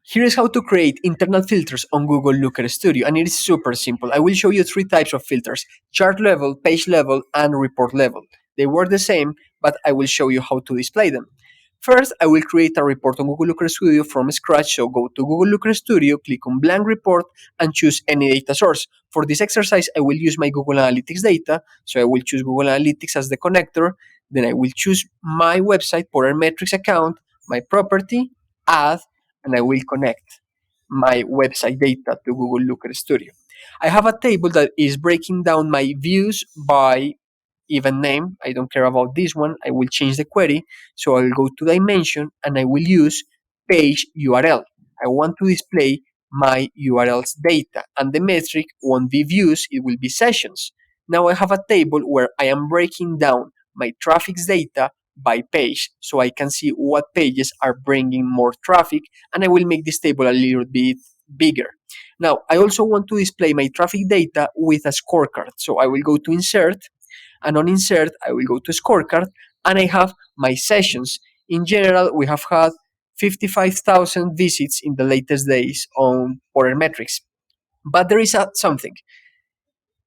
Here is how to create internal filters on Google Looker Studio, and it is super simple. I will show you three types of filters: chart level, page level, and report level. They work the same, but I will show you how to display them. First, I will create a report on Google Looker Studio from scratch. So go to Google Looker Studio, click on blank report, and choose any data source. For this exercise, I will use my Google Analytics data. So I will choose Google Analytics as the connector. Then I will choose my website, Porter Metrics account, my property, add, and I will connect my website data to Google Looker Studio. I have a table that is breaking down my views by event name. I don't care about this one. I will change the query. So I will go to dimension and I will use page URL. I want to display my URLs data, and the metric won't be views, it will be sessions. Now I have a table where I am breaking down my traffic's data by page, so I can see what pages are bringing more traffic, and I will make this table a little bit bigger. Now I also want to display my traffic data with a scorecard. So I will go to insert, and on insert I will go to scorecard, and I have my sessions. In general, we have had 55,000 visits in the latest days on Porter Metrics. But there is something.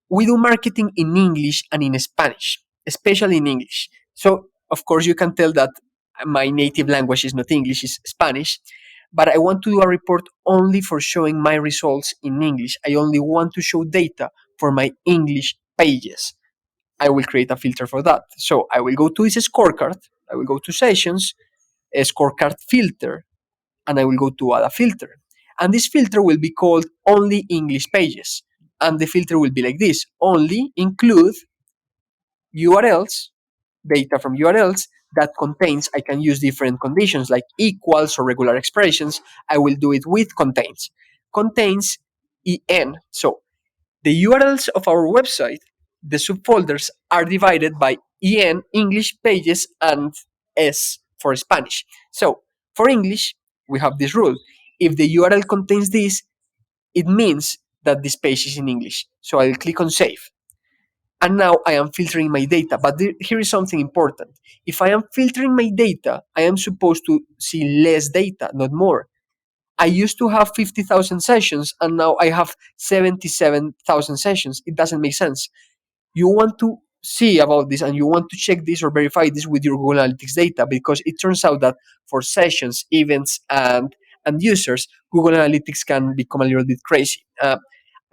We do marketing in English and in Spanish, especially in English. So, of course, you can tell that my native language is not English, it's Spanish. But I want to do a report only for showing my results in English. I only want to show data for my English pages. I will create a filter for that. So I will go to this scorecard, I will go to sessions, a scorecard filter, and I will go to add a filter. And this filter will be called only English pages. And the filter will be like this: only include URLs, data from URLs that contains. I can use different conditions like equals or regular expressions. I will do it with contains. Contains EN. So the URLs of our website, the subfolders are divided by EN, English pages, and S for Spanish. So for English, we have this rule. If the URL contains this, it means that this page is in English. So I'll click on save. And now I am filtering my data. But here is something important. If I am filtering my data, I am supposed to see less data, not more. I used to have 50,000 sessions, and now I have 77,000 sessions. It doesn't make sense. You want to see about this, and you want to check this or verify this with your Google Analytics data, because it turns out that for sessions, events, and users, Google Analytics can become a little bit crazy.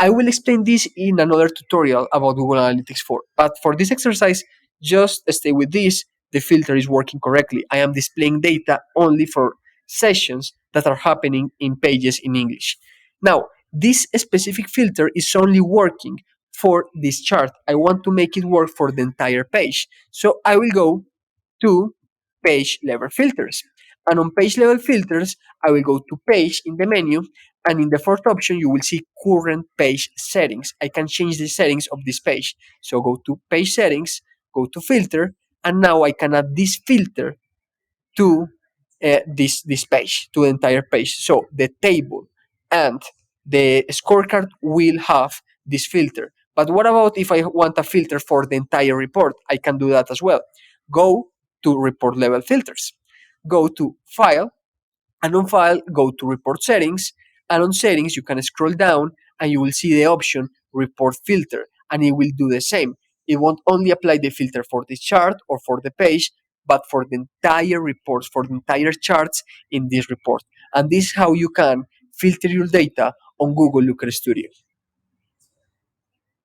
I will explain this in another tutorial about Google Analytics 4. But for this exercise, just stay with this. The filter is working correctly. I am displaying data only for sessions that are happening in pages in English. Now, this specific filter is only working for this chart. I want to make it work for the entire page. So I will go to page level filters. And on page level filters, I will go to page in the menu, and in the fourth option, you will see current page settings. I can change the settings of this page. So go to page settings, go to filter, and now I can add this filter to this page, to the entire page. So the table and the scorecard will have this filter. But what about if I want a filter for the entire report? I can do that as well. Go to report level filters. Go to file, and on file, go to report settings, and on settings, you can scroll down and you will see the option report filter, and it will do the same. It won't only apply the filter for the chart or for the page, but for the entire reports, for the entire charts in this report. And this is how you can filter your data on Google Looker Studio.